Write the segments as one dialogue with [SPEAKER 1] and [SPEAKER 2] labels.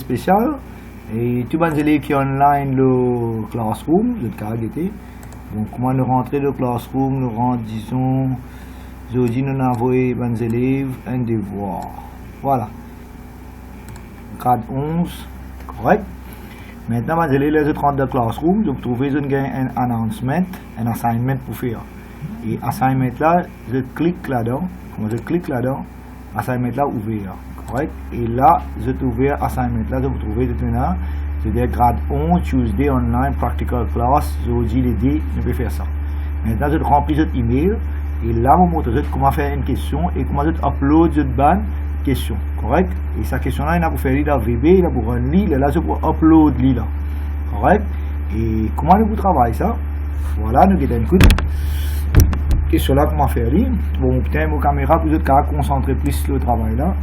[SPEAKER 1] spécial. Et tout les élèves qui online le classroom, le caractère. Donc, comment nous rentrer le classroom, nous rentrons, disons, aujourd'hui nous avons envoyé les élèves un devoir. Voilà. Grade 11, correct. Maintenant, les élèves les rentrent dans le classroom, donc trouvez un announcement, un assignment pour faire. Et assignment là, je clique là-dedans. Quand je clique là-dedans, assignment là ouvert. Correct. Et là, je trouve assignment là, je vous trouvez maintenant. C'est-à-dire grade 11, Tuesday Online Practical Class. Aujourd'hui, les D, je peux faire ça. Maintenant, je remplis votre email. Et là, je vous montre comment faire une question et comment je upload cette bonne question. Correct. Et cette question-là, il a pour faire lire dans VB, il a pour run lire, là, je peux upload lire là. Correct. Et comment vous travaillez ça? Voilà, nous avons un coup. Question là, comment faire lire? Bon, peut-être mon caméra, vous êtes concentrer plus sur le travail là.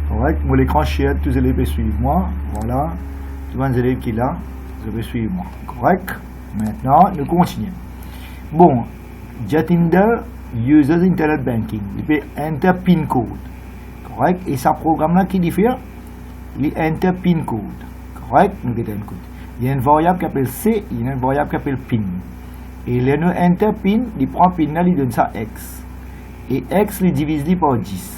[SPEAKER 1] Correct. Mon écran share, tous les élèves suivent moi. Voilà. Tous les élèves qui là, vous pouvez suivre moi. Correct. Maintenant, nous continuons. Bon, Jatinder uses Internet Banking. Il peut enter PIN code. Correct. Et ce programme là qui diffère, il enter PIN code. Correct. Nous avons un code. Il y a une variable qui s'appelle C, il y a une variable qui s'appelle PIN. Et là, nous enter PIN, il prend PIN là, il donne ça X. Et X, il divise par 10.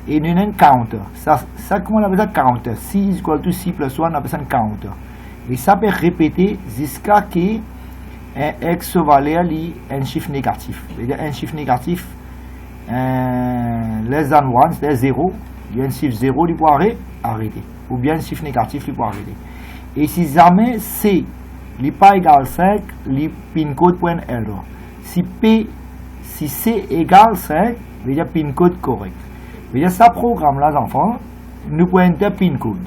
[SPEAKER 1] Et nous avons un counter. Ça comment on appelle ça counter? C is equal to C plus 1, on appelle ça un counter. Et ça peut répéter jusqu'à ce que un X valeur un chiffre négatif. C'est-à-dire un chiffre négatif less than 1, c'est-à-dire 0. Il y a un chiffre 0, il peut arrêter. Ou bien un chiffre négatif, il peut arrêter. Et si jamais C n'est pas égal à 5, le PIN code point error. Si C égale 5, il y a PIN code correct. Il y a ce programme là, enfants, nous pouvons enter PIN code.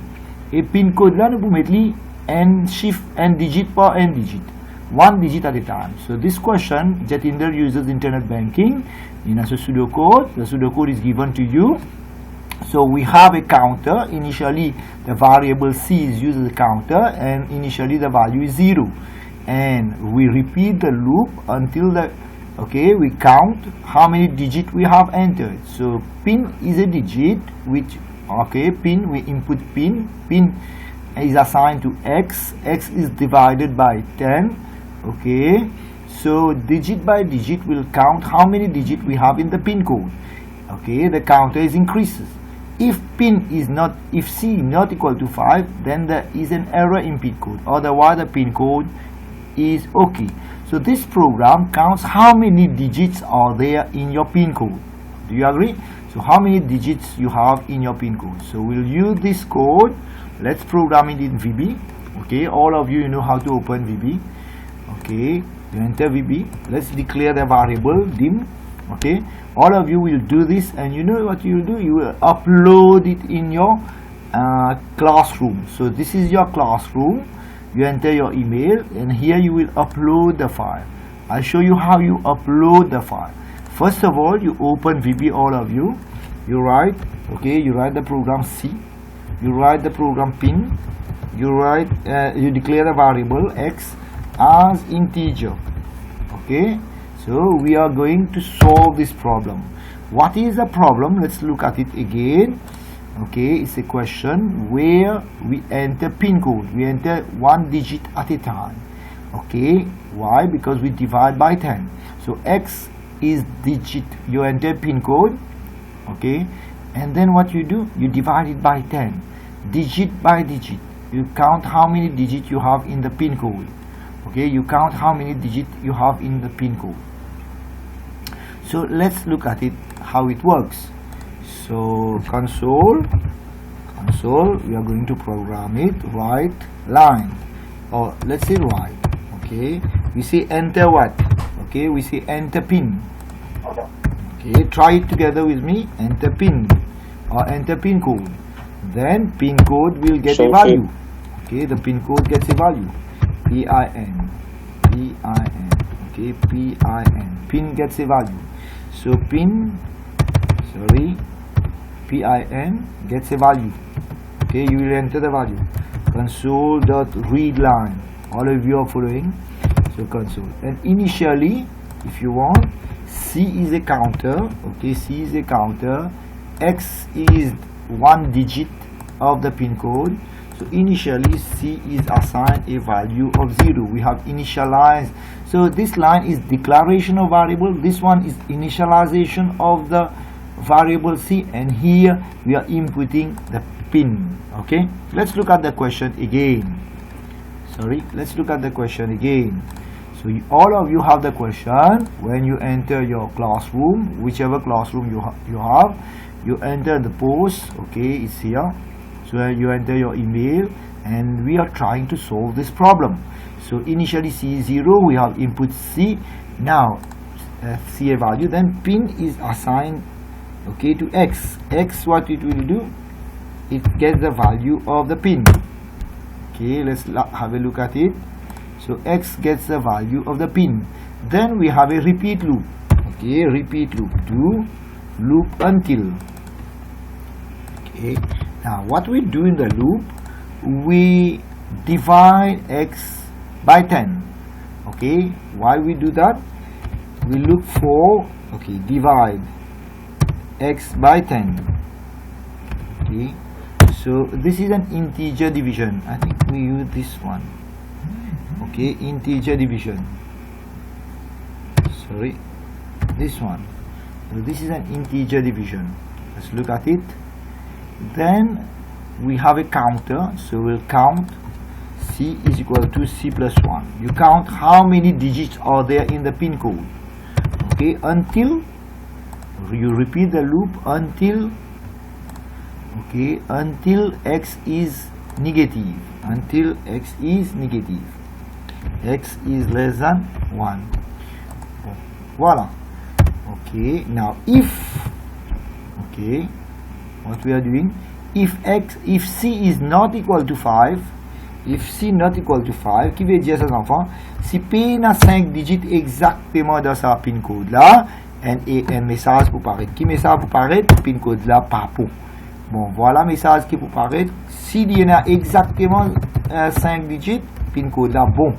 [SPEAKER 1] Et PIN code là, nous pouvons mettre un chiffre, un digit par un digit. One digit at a time. So this question, Jatinder uses internet banking. In a pseudocode, the pseudocode is given to you. So we have a counter. Initially, the variable C is used as a counter, and initially the value is 0. And we repeat the loop until we count how many digits we have entered. So PIN is a digit which, PIN, we input PIN. PIN is assigned to X. X is divided by 10. So digit by digit will count how many digits we have in the PIN code. The counter is increases. If C is not equal to 5, then there is an error in PIN code. Otherwise, the PIN code is okay. So this program counts how many digits are there in your PIN code. Do you agree? So how many digits you have in your PIN code. So we'll use this code. Let's program it in VB. All of you know how to open VB. You enter VB. Let's declare the variable dim. All of you will do this, and you know what you will do? You will upload it in your classroom. So this is your classroom. You enter your email, and here you will upload the file. I'll show you how you upload the file. First of all, you open VB, all of you. You write, you write the program C. You write the program PIN. You declare the variable X as integer. So we are going to solve this problem. What is the problem? Let's look at it again. It's a question where we enter PIN code. We enter one digit at a time. Why? Because we divide by 10. So X is digit. You enter PIN code. And then what you do? You divide it by 10. Digit by digit. You count how many digits you have in the PIN code. You count how many digits you have in the PIN code. So let's look at it, how it works. So console, we are going to program it, write line, or let's say write. We say enter what? We say enter PIN. Try it together with me. Enter PIN or enter PIN code. Then PIN code will get a value. The PIN code gets a value. PIN. PIN. PIN gets a value. So PIN gets a value. You will enter the value. Console.readLine. All of you are following. So console. And initially, if you want, C is a counter. C is a counter. X is one digit of the PIN code. So initially C is assigned a value of 0. We have initialized. So this line is declaration of variable. This one is initialization of the variable C, and here we are inputting the pin. Okay, let's look at the question again. Let's look at the question again. So all of you have the question. When you enter your classroom, whichever classroom you have, you enter the post. Okay, it's here. So you enter your email, and we are trying to solve this problem. So initially C is 0, we have input C. Now C a value, then pin is assigned, okay, to X. X, what it will do? It gets the value of the pin. Okay, let's have a look at it. So X gets the value of the pin. Then we have a repeat loop. Okay, repeat loop, do loop until. Okay, now what we do in the loop, we divide X by 10. Okay, why we do that? We look for, okay, divide X by 10. Okay, so this is an integer division. I think we use this one. Okay, integer division. Sorry, this one. So this is an integer division. Let's look at it. Then we have a counter, so we'll count C is equal to C plus 1. You count how many digits are there in the pin code. Okay, until you repeat the loop until, okay, until X is negative. Until X is negative. X is less than 1. Voila. Okay, now if, okay, what we are doing, if C is not equal to 5, if C not equal to 5, qui veut dire ça, enfants, si P n'a 5 digits exactement dans sa pin code là, un message pour paraître. Qui message pour paraître? Pin code là, pas pour. Bon, voilà message qui pour paraître. S'il y en a exactement 5 digits, pin code là, bon.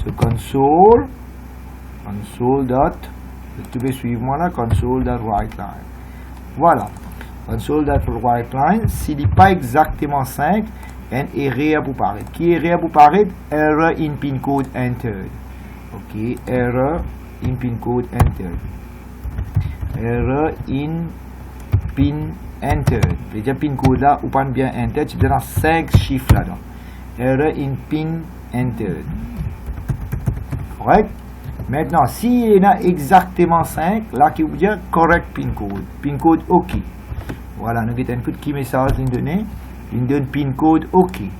[SPEAKER 1] So console dot, tu peux suivre moi là, console dot write line. Voilà. Console dot write line, s'il n'est pas exactement 5, un erreur pour paraître. Qui erreur pour paraître? Error in pin code entered. Ok, error in pin code entered. Error in pin entered. Déjà pin code là, ou pas bien entered, tu donnes 5 chiffres là-dedans. Error in pin entered. Correct? Maintenant, s'il y en a exactement 5, là qui veut dire correct pin code. Pin code OK. Voilà, nous avons un code qui message in donné. In the pin code OK.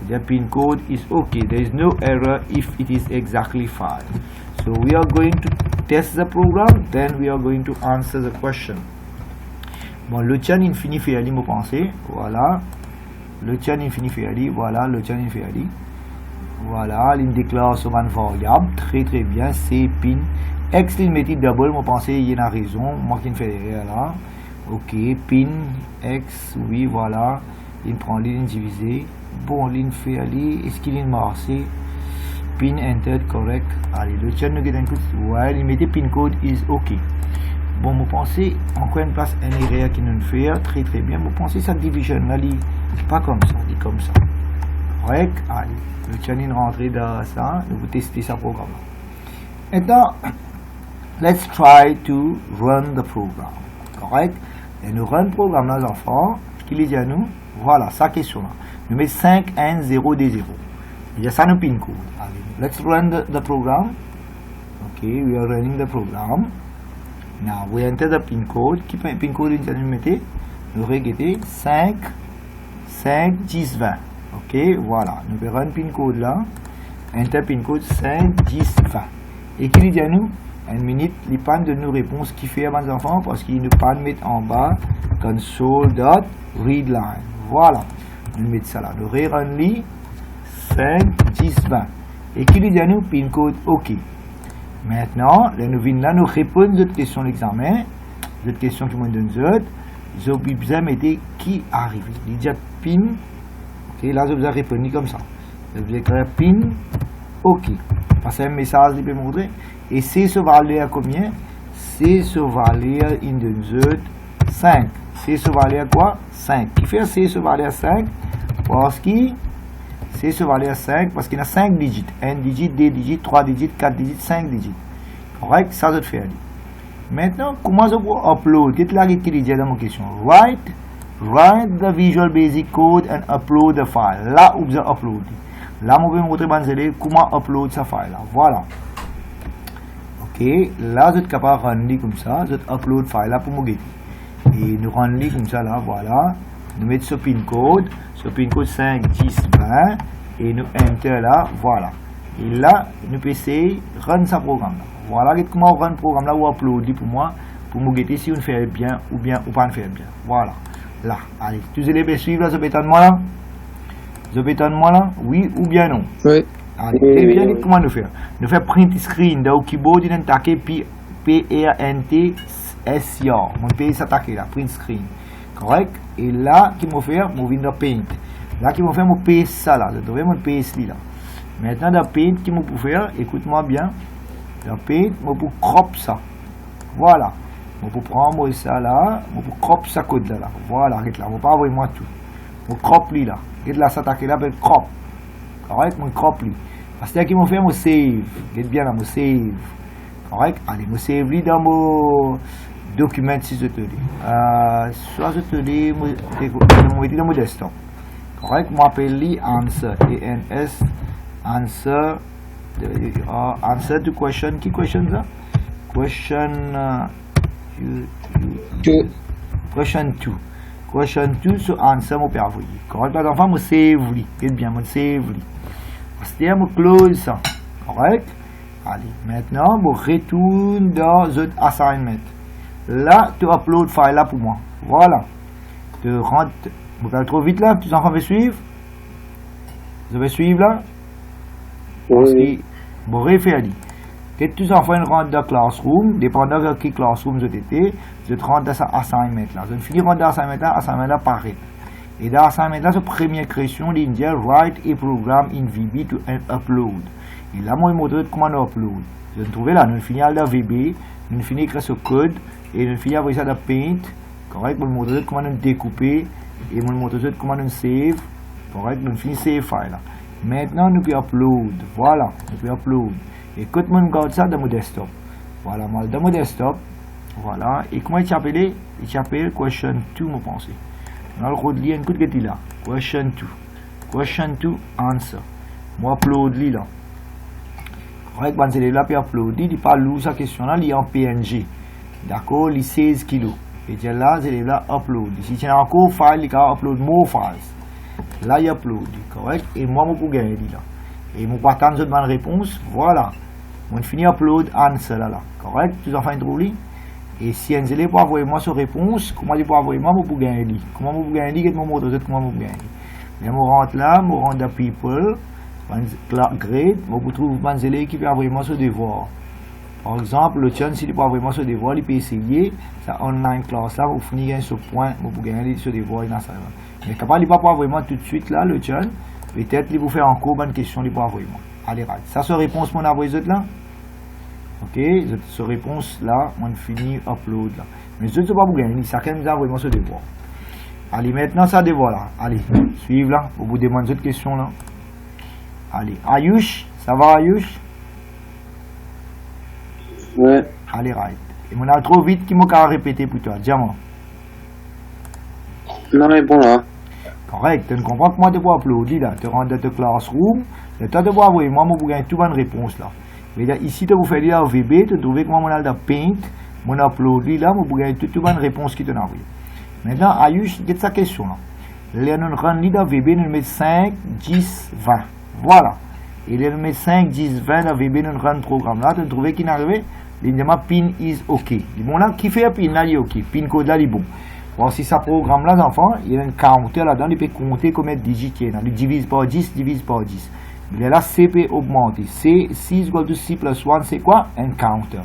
[SPEAKER 1] The pin code is OK. There is no error if it is exactly 5. So we are going to test the program, then we are going to answer the question. Bon, le chain infini fairly, vous pensez, voilà. Le chain infini fairly, voilà, le chain infini fairly. Voilà, l'in déclare sur une variable, très très bien, c'est pin. X l'in metti double, vous pensez, il y a raison, moi qui ne fais rien là. Ok, pin, X, oui, voilà. Il prend l'in divisé. Bon, l'in fairly, est-ce qu'il est marqué? Pin entered correct. Allez, le chain nous dit un coup. Ouais, il mettait pin code is OK. Bon, vous pensez, encore une place, un erreur qui nous fait très très bien. Vous pensez, cette division là, pas comme ça, il comme ça. Correct. Allez, le chain est rentré dans ça. Nous vous tester ce programme. Maintenant, let's try to run the program. Correct. Et nous run le programme là, les enfants. Qui dit à nous? Voilà, sa question là. Nous mettons 5, 1, 0, D0. Il y a ça dans pin code. Allez, let's run the program. Okay, we are running the program. Now we enter the pin code. Qui pin code nous mettez? Nous regardez 5, 10, 20. Ok, voilà. Nous allons run pin code là. Enter pin code 5, 10, 20. Et qui dit à nous? Une minute, il pas de nous réponse qui fait à mes enfants parce qu'il ne pas mettre en bas console.readline. Voilà. Nous mettons ça là. Nous rerun li 5, 10, 20. Et qui dit à nous pin code OK. Maintenant, nous venons là, nous répondons à cette question de l'examen. Cette question qui me donne autres. Je vais besoin de mettre qui arrive. Il dit pin. Ok, là, je vous ai répondu comme ça. Je vais écrire pin OK. Parce que un message, il peut montrer. Et c'est ce valeur à combien? C'est ce valeur in the 5. C'est ce valeur quoi? 5. Qui fait c'est ce valeur 5? Parce qu'il c'est ce valeur 5 parce qu'il y a 5 digits. 1 digit, 2 digits, 3 digits, 4 digits, 5 digits. Correct? Ça, je te fais. Maintenant, comment je peux upload? Qu'est-ce que tu dis dans mon question? Write the Visual Basic Code and upload the file. Là, où vous upload. Là, je vais vous montrer comment upload ce file. Là. Voilà. Ok. Là, je suis capable de rendre comme ça. Je upload file là pour me guetter. Et nous rendre comme ça là. Voilà. Nous mettons ce pin code. Ce pin code 5, 10, 20. Et nous enter là. Voilà. Et là, nous pouvons essayer de run ce programme là. Voilà comment on run le programme là ou upload pour moi. Pour me guetter si on fait bien ou pas faire bien. Voilà. Là, allez, tous les élèves suivent là, ce bétonnement là? Ce bétonnement là? Oui ou bien non?
[SPEAKER 2] Oui.
[SPEAKER 1] Allez, et bien, comment nous faire? Nous faire print screen dans le keyboard, il attaquer P-R-N-T-S-I-A. Mon pays s'attaquer là, print screen. Correct? Et là, qui m'a fait? Mon vient dans Paint. Là, qui m'a fait? Mon PS ça là. Je devrais mon PS là. Maintenant, dans Paint, qui m'a pour faire? Écoute-moi bien. Dans Paint, moi pour crop ça. Voilà. Je vais prendre ça là, je vais crop ça code là. Voilà, regarde là, je ne vais pas envoyer moi tout. Je crop lui là. Regarde là, s'attaquer là, avec crop. Correct, je crop lui. Parce que qui m'a fait mon save. Regarde bien là, mon save. Correct, allez, mon save lui dans mon document si je te dis. Soit je te dis, je vais dans mon desktop. Correct, je m'appelle lui answer. A-N-S, answer. Answer to question. Qui question ça? Question. Question 2. Question 2 sur answer mon père envoyer. Correct, par exemple, mon save lui. Regarde bien, mon save lui. Parce que mon close ça. Correct? Allez, maintenant, je retourne dans the assignment. Là, tu upload file là pour moi. Voilà. Tu rentres. Vous allez trop vite là, tous enfants veulent suivre? Vous allez suivre là?
[SPEAKER 2] Oui.
[SPEAKER 1] Bon, refaire. Que tous enfants rentrent dans Classroom, dépendant de quel Classroom vous étiez, je rentre dans ça assignment là. Je finis rentrer dans assignment là paraît. Et dans assignment là, c'est première création d'India, write a program in VB to upload. Et là, moi, je montre comment on upload. Je trouve là, nous finissons dans VB, nous finissons écrire ce code, et nous finissons avec ça dans Paint, correct, pour montrer comment on découper, et pour montrer comment on save, correct, nous finissons save file là. Maintenant, nous pouvons upload. Voilà, nous pouvons upload. Et quand on regarde ça dans mon desktop. Voilà, moi, dans mon desktop. Voilà. Et comment il s'appelle? Il s'appelle Question 2, je pense. Dans le code lien, écoute ce qu'il là. Question 2. Question 2, answer. Moi, upload là. Correct, quand c'est là, puis upload. Il parle où sa question là, il est en PNG. D'accord, il est 16 kilos. Et tiens là, c'est là, upload. Si tu as encore file, il va upload more files. Là, il upload. Correct, et moi, je peux gagner là. Et mon partant de bonne réponse, voilà. On finit upload answer là. Correct? Tous enfants trouvent. Et si un élève peut envoyer moi sur réponse, comment il peut envoyer moi pour gagner? Comment vous gagner? Qu'est-ce que mon moto comment vous gagner? Mais je rentre là, je rentre dans people, grade, je trouve un élève qui peut envoyer moi sur devoir. Par exemple, le chien, s'il peut envoyer moi sur devoir, il peut essayer, ça online class là, vous finissez ce point, vous gagner sur devoir dans ça. Mais capable, il ne peut pas envoyer moi tout de suite là, le chien. Peut-être qu'il vous fait encore une question, il peut envoyer moi. Allez, right. Ça, c'est réponse, mon envoyé là. Ok, ce réponse là, on finit upload là. Mais je ne sais pas vous gagner, chacun nous a envoyé moi ce devoir. Allez, maintenant, ça devoir là. Allez, suivez là, pour vous demander cette question là. Allez, Ayush, ça va Ayush?
[SPEAKER 2] Ouais.
[SPEAKER 1] Allez, right. Et mon a trop vite qui m'a répété pour toi, dis-moi.
[SPEAKER 2] Non, mais bon là.
[SPEAKER 1] Correct, tu comprends que moi je peux uploader là, tu rentres dans ta classroom, tu as envoyer moi pour gagner toute bonne réponse là. Mais là, ici tu vous faites là au VB, tu trouves que moi je dans Paint, mon upload là, pour gagner toute bonne réponse qui te envoie. Maintenant, Ayush, il y a sa question là. Là, nous rentrons dans VB, nous mettons 5, 10, 20. Voilà. Et là, nous mettons 5, 10, 20 dans VB, nous rentrons le programme là, tu trouves qu'il est arrivé, il dit pin is OK. Bon là, qui fait un pin là, il est OK. Pin code là, il est bon. Bon, si ça programme là, enfants, il y a un counter là-dedans, il peut compter combien de digits il y a. Il divise par 10, divise par 10. Il est là, C peut augmenter. C, 6 égale to C plus 1, c'est quoi? Un counter.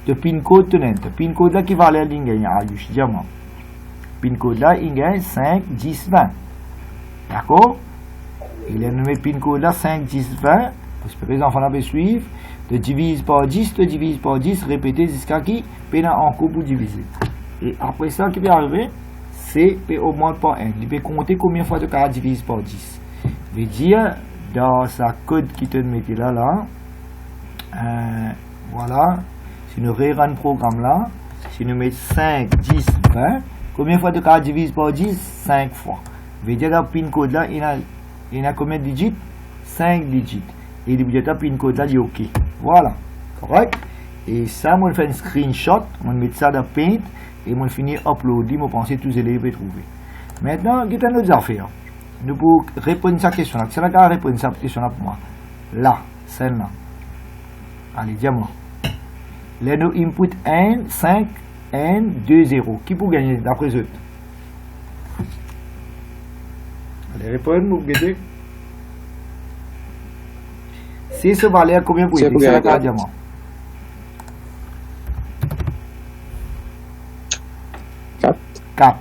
[SPEAKER 1] Le pin code tenant. Pin code là qui va aller à l'ingénieur. Ayush, diamant. Pin code là, il gagne 5, 10, 20. D'accord? Il a nommé pin code là, 5, 10, 20. Parce que les enfants là peuvent suivre. Tu divises par 10, tu divises par 10, répéter jusqu'à qui? Puis là, encore pour diviser. Et après ça, qui peut arriver, c'est peut augmenter par 1. Il peut compter combien de fois tu as divisé par 10. Il veut dire, dans sa code qui te mettait là. Voilà. Si nous rerun le programme là, si nous mettons 5, 10, 20, combien de fois de cas divise par 10? 5 fois. Veut dire que le pin code là, il a combien de digits? 5 digits. Et le budget pin code là, il est OK. Voilà. Correct? Et ça, on fait un screenshot, on met ça dans Paint et on finit uploader, on pense que tous les élèves peuvent trouver. Maintenant, il y a une autre affaire. Nous pouvons répondre à cette question là. C'est là qu'on répond à cette question là pour moi. Là, celle-là. Allez, dis-moi. Là, nous input 1, 5, 1, 2, 0. Qui peut gagner d'après eux? Allez, répondez, vous guettez. C'est ce valeur combien pour être? C'est là qu'on dis-moi. 4.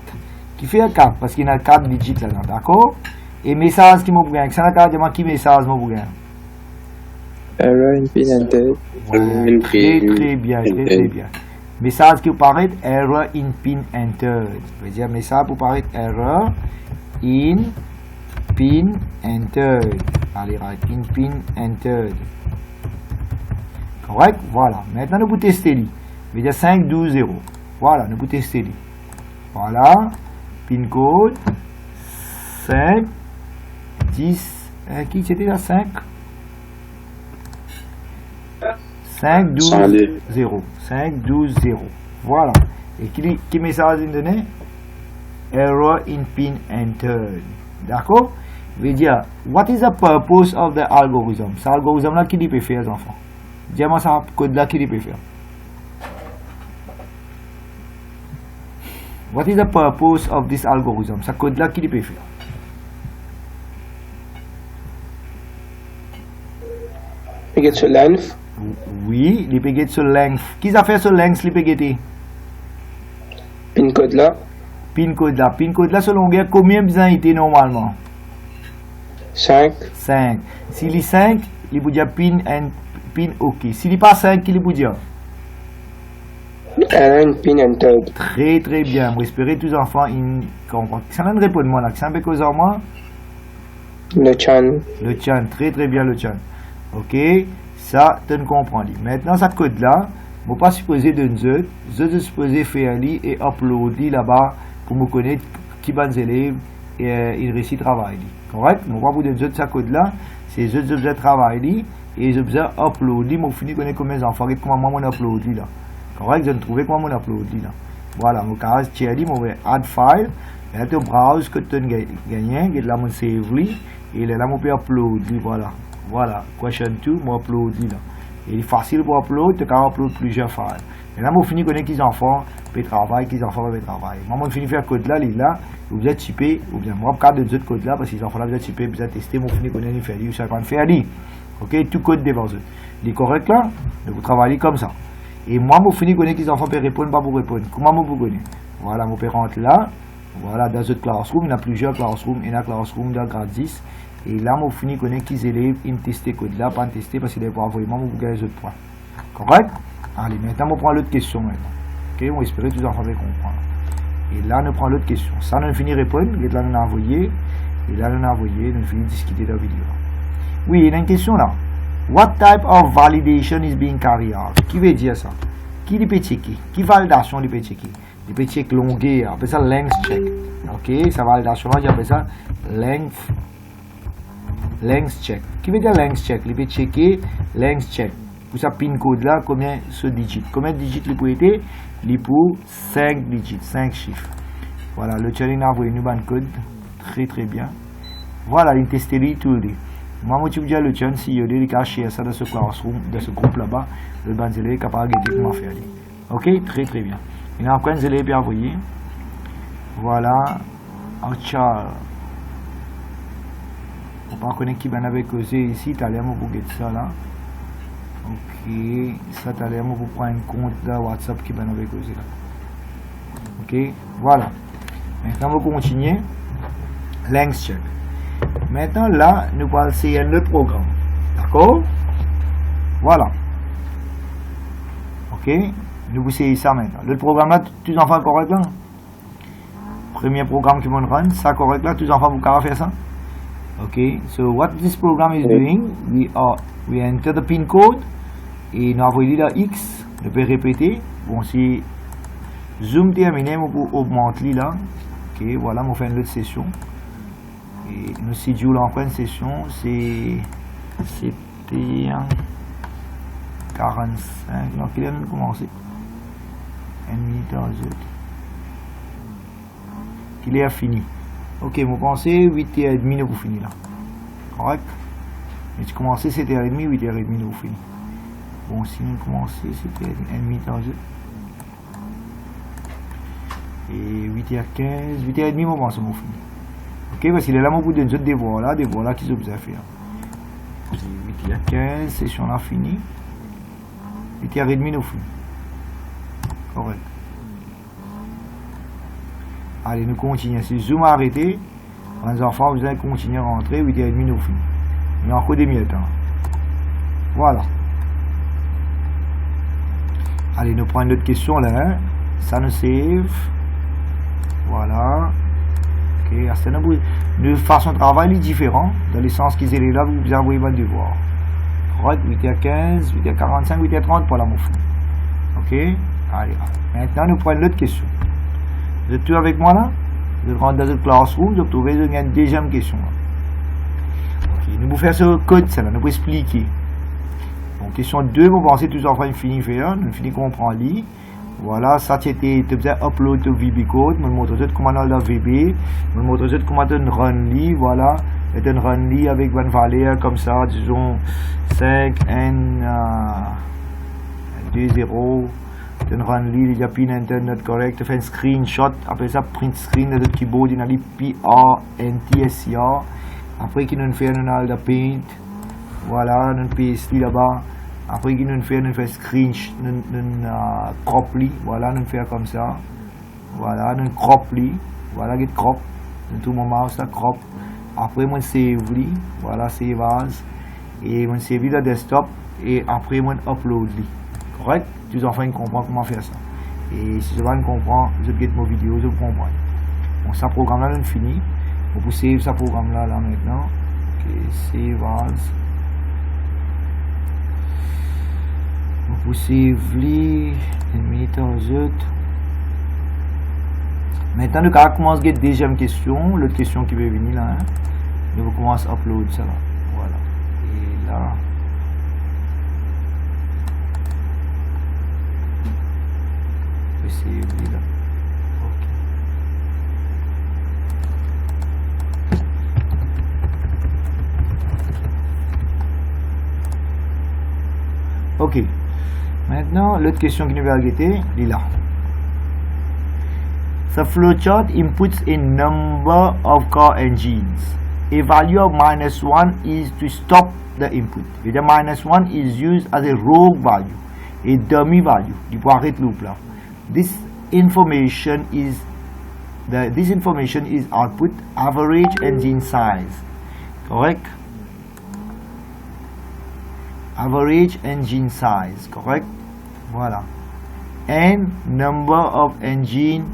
[SPEAKER 1] Qui fait 4 parce qu'il y a 4 digits là-dedans, d'accord? Et message qui m'a gagné. C'est là qu'on dis-moi qui message m'a gagné.
[SPEAKER 3] Error in pin entered.
[SPEAKER 1] Ouais, très bien, très bien. Message qui vous paraît error in pin entered. Ça veut dire message pour paraître error in pin entered. Allez, right, in pin entered. Correct? Voilà. Maintenant, nous pouvons tester. Ça veut dire 5, 12, 0. Voilà, nous pouvons tester. Voilà. Pin code 5, 10. Qui c'était là? 5? 5, 12, 0. 5, 12, 0. Voilà. Et qui message il donné? Error in pin entered. D'accord? Veut dire, what is the purpose of the algorithm? Cet algorithme là, qui peut faire, les enfants? Dis-moi ça, code là, qui peut faire? What is the purpose of this algorithm? Ce code là, qui peut faire?
[SPEAKER 3] We get to length.
[SPEAKER 1] Oui, il peut get sur length. Qui a fait sur length, il peut get?
[SPEAKER 3] Pin code là.
[SPEAKER 1] Pin code là. Pin code là, sur longueur, combien besoin était normalement?
[SPEAKER 3] 5.
[SPEAKER 1] 5. S'il est 5, il peut dire pin OK. S'il n'est pas 5, il peut dire?
[SPEAKER 3] Error in pin entered.
[SPEAKER 1] Très très bien. J'espère tous les enfants comprennent. Ça ne répond moi là. Ça me cause en moi?
[SPEAKER 3] Le chan.
[SPEAKER 1] Le chan. Très très bien le chan. OK. Ça, tu ne comprends pas. Maintenant, ce code-là, je ne pas supposer de nous. Je suis supposé faire et uploader là-bas pour me connaître qui sont les élèves et ils réussissent le travail. Correct? Je ne vais pas vous dire ce code-là. C'est les objets de travail et les objets uploader. Je finis connaître combien d'enfants et comment on upload là. Correct? Je ne trouve comment on upload là. Voilà, mon cas, je vais add file. Et là, tu browse que tu as gagné. Et là, je save et là, je peux upload. Voilà. Voilà, question 2, je upload là. Il est facile pour upload, tu peux upload plusieurs files. Et là, je finis de connaître qu'ils enfants peuvent travailler, qu'ils enfants peuvent travailler. Moi, je finis de faire le code là, vous êtes typé, ou bien moi, je vais de ce code là, parce que les enfants là, vous êtes typé, vous êtes testé, je finis de connaître les faire, vous savez pas faire. Ok, tout code devant eux. Il est correct là, vous travaillez comme ça. Et moi, je finis de connaître qu'ils enfants peuvent répondre, pas pour répondre. Comment je peux connaître? Voilà, mon père rentre là, voilà, dans notre classroom, il y a plusieurs classrooms, il y a un classroom dans le grade 10. Et là, je finis de connaître qu'ils élèves, ils me testent le code là, pas tester parce qu'il n'est pas vraiment, vous gagnez les autres points. Correct? Allez, maintenant, on prend l'autre question maintenant. Ok, on espère que tous les enfants vont comprendre. Et là, on prend l'autre question. Ça, on finit de répondre, et là, on a envoyé, et là, on a envoyé, on finit de discuter de la vidéo. Oui, il y a une question là. What type of validation is being carried out? Qui veut dire ça? Qui peut checker? Qui validation il peut checker? Il peut checker longueur, on appelle ça length check. Ok, sa validation là, j'appelle ça length check. Qui veut dire length check? Il peut checker length check. Pour ça, pin code là, combien ce digit? Combien de digits il peut être? Il pour 5 digits, 5 chiffres. Voilà, le challenge a envoyé nous un code. Très très bien. Voilà, il testé tout le temps. Moi, je vous dis le challenge, si il y a caché ça dans ce classroom, dans ce groupe là-bas, le ban élève est capable de dire comment faire. Ok, très très bien. Il y a encore un élève bien envoyé. Voilà. Archal. On va connaître qui va avec causé ici. Tu as l'air pour get ça là. Ok. Ça, tu as l'air pour prendre un compte de WhatsApp qui va avec causé là. Ok. Voilà. Maintenant, on va continuer. Length check. Maintenant, là, nous allons essayer le programme. D'accord? Voilà. Ok. Nous allons essayer ça maintenant. Le programme là, tous les enfants correct là? Premier programme qui vont run, ça correct là? Tous les enfants, vous pouvez faire ça? Okay, so what this program is doing, we enter the pin code et nous avons là X, je vais répéter. Bon, si zoom terminé, on peut augmenter là. Ok, voilà, on fait une autre session. Et nous schedule encore une session, c'était 45, donc il a commencé. 1 minute à 2. Qu'il est fini. Ok, vous pensez 8h30 vous finir là. Correct? Mais tu commençais 7h30, 8h30 vous finir. Bon, si nous commençons, c'était 1 minute à 2. Et 8h15, 8h30 vous pensez vous finir. Ok, parce qu'il est là, mon bout de nous des voix là qui sont bien faire. 8h15, session là finie. 8h30 nous finir. Correct. Allez, nous continuons. Si zoom arrêté, les enfants, vous allez continuer à rentrer. 8h30 nous finir. Il y a encore des minutes. Hein. Voilà. Allez, nous prenons l'autre question là. Hein. Ça nous save. Voilà. Ok, de façon de travail est différent. Dans le sens qu'ils étaient là, vous envoyez votre devoir. Correct, 8h15, 8h45, 8h30 pour la mouffe. Ok, allez. Maintenant, nous prenons l'autre question. Vous êtes tous avec moi là? Vous rentrez dans le classroom, vous trouvez une deuxième question. Là. Ok, nous allons faire ce code, ça là, nous allons expliquer. Donc, question 2, vous pensez tous en train finir faire, nous finissons comprendre lire. Voilà, ça c'était upload au VB code, je vous montre comment on a le VB, je vous montre comment on run li, voilà, et on run li avec une valeur comme ça, disons 5N 20, on run li, il y a pin internet correct, on fait un screenshot, après ça print screen de notre keyboard, il y a PRNTSCR, après qu'il nous fait un paint, voilà, on paste là-bas. Après, nous fait screenshot, nous crop li, voilà, nous fait comme ça, voilà, nous crop li, voilà, get crop, tout mon mouse là crop. Après, moi save li, voilà, save as, et moi save le desktop, et après, moi upload li, correct? Tous enfants comprennent comment faire ça. Et si je ne comprends, je vais mon vidéo, je comprends. Bon, ça programme là, nous fini. On peut save ça programme là maintenant. Ok, save as. Vous savez, maintenant, nous allons commencer la deuxième question, l'autre question qui va venir là. Hein. Nous allons commencer à upload ça là. Voilà. Et là. Vous savez là. Ok. Ok. Maintenant, l'autre question qui nous va guetter, est là. The flowchart inputs a number of car engines. A value of -1 is to stop the input. Et the -1 is used as a rogue value, a dummy value. Il faut arrêter loop là. This information is output average engine size. Correct? Average engine size, correct? Voilà. And number of engine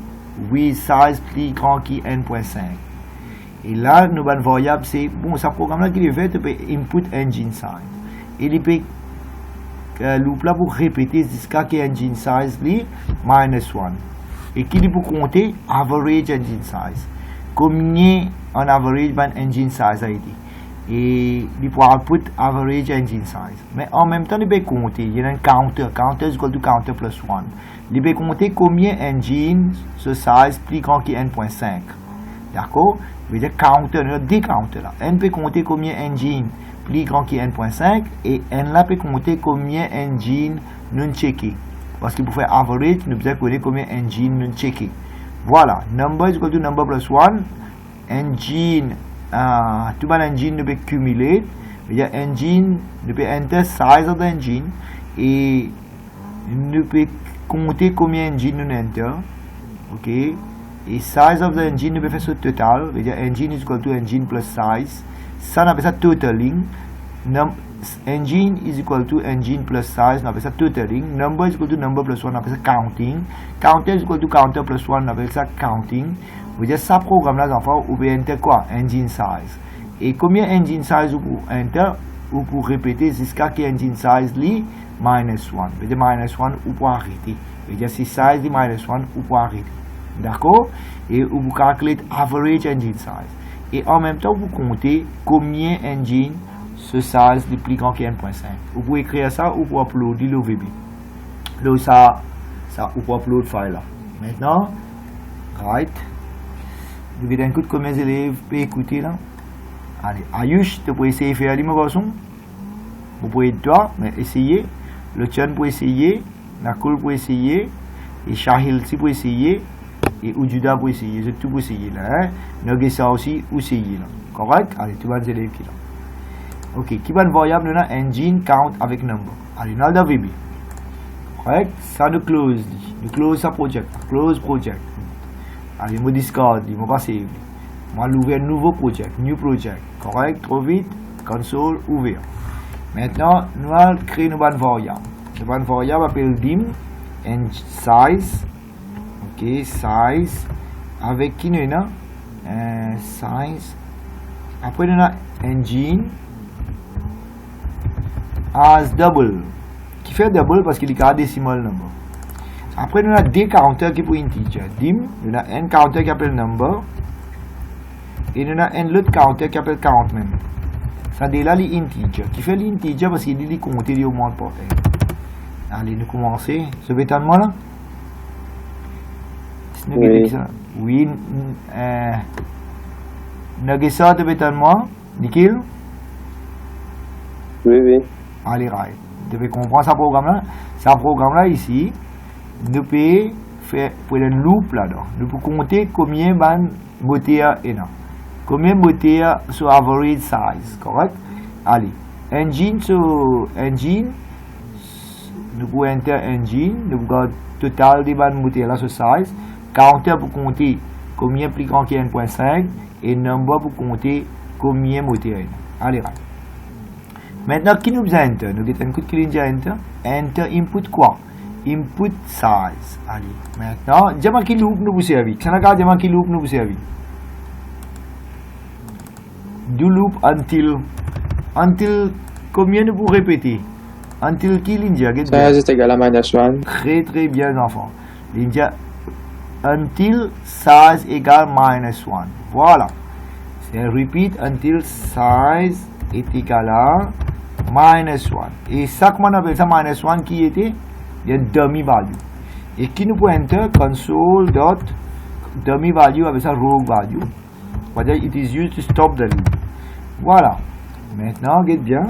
[SPEAKER 1] with size plus grand qui n.5. Et là, nous avons une variable, c'est bon, ça programme là qui est fait, tu peux input engine size. Et il peut loop là pour répéter jusqu'à que engine size li -1. Et qui peut compter average engine size. Combien en average ben engine size a été. Et il peut output average engine size. Mais en même temps, il peut compter. Il y a un counter. Counter is equal to counter plus 1. Il peut compter combien engine ce size plus grand que n.5. D'accord? Il veut dire counter, il y a des counters là. N peut compter combien engine plus grand que n.5 et n là peut compter combien engine non checké. Parce qu'il peut faire average, nous devons connaître combien engine non checké. Voilà. Number is equal to number plus 1. Engine. Tout le engine ne peut cumuler, il y a engine ne peut enter size of the engine et ne peut compter combien engine nous enter, ok, et size of the engine ne peut faire ce total, il y a engine is equal to engine plus size, ça on appelle ça totaling, engine is equal to engine plus size, on appelle ça totaling, number is equal to number plus 1, on appelle ça counting, counter is equal to counter plus 1, on appelle ça counting. Vous dire ça programme là, enfants, ou bien enter quoi? Engine size. Et combien engine size ou pour enter ou pour répéter jusqu'à que engine size li -1. Veut dire -1 ou pour arrêter. Veut dire si size li -1 ou pour arrêter. D'accord? Et vous calculez average engine size. Et en même temps, vous comptez combien engine ce size est plus grand que 1.5. Vous pouvez écrire ça ou pour uploader le VB. Là, ça ou pour upload file là. Maintenant, right. Vous avez un coup de combien d'élèves peuvent écouter là? Allez, Ayush, tu peux essayer de faire mon garçon. Vous pouvez toi, mais essayez. Le Chan peut essayer. Nakul peut essayer. Et Shahil si peut essayer. Et Ujuda peut essayer. C'est tout pour essayer là. Hein? Nogesa aussi, ou essayer là. Correct? Allez, tu vas les élèves qui là. Ok, qui va une variable là? Engine count avec number. Allez, dans le VB. Correct? Ça nous close. Nous close sa project. Close project. Allez, moi discard, moi pas save. Moi l'ouvrir un nouveau project, new project. Correct? Trop vite. Console ouvert. Maintenant, nous allons créer une variable. Une variable appelle dim and size. Ok, size. Avec qui nous avons? Size. Après, nous avons engine as double. Qui fait double parce qu'il y a un decimal number. Après, nous avons des counters qui pour integer. Dim, nous avons un counter qui appelle number. Et nous avons un autre counter qui appelle count même. Ça dit là l'integer. Qui fait l'integer parce qu'il dit compter au moins pour elle. Allez, nous commençons. Ce bétalement là?
[SPEAKER 2] Oui.
[SPEAKER 1] Oui. Nagesa de bétalement. Nickel?
[SPEAKER 2] Oui, oui.
[SPEAKER 1] Allez, right. Vous devez comprendre ce programme là. Ce programme là ici. Nous pouvons faire pour un loop là-dedans. Nous pouvons compter combien de moteur est là. Combien de moteur sur average size. Correct? Allez. Engine sur engine. Nous pouvons enter engine. Nous pouvons total des moteurs là sur size. Counter pour compter combien plus grand que 1.5. Et number pour compter combien de moteur est là. Allez, right. Maintenant, qui nous besoin enter? Nous avons un coup de clic enter. Enter input quoi? Input size. Allez, maintenant, diamant qui loop nous vous servir. Ça n'a qu'à diamant qui loop nous vous servir. Do loop until combien nous pour répéter? Until qui l'india?
[SPEAKER 3] Size est égal à -1.
[SPEAKER 1] Très très bien enfant. L'india until size égale -1. Voilà. C'est repeat until size est égal à -1. Et ça comment on appelle ça -1 qui était? Il y a dummy value. Et qui nous peut enter console dot dummy value avec ça rogue value. C'est-à-dire it is used to stop the loop. Voilà. Maintenant, regarde bien.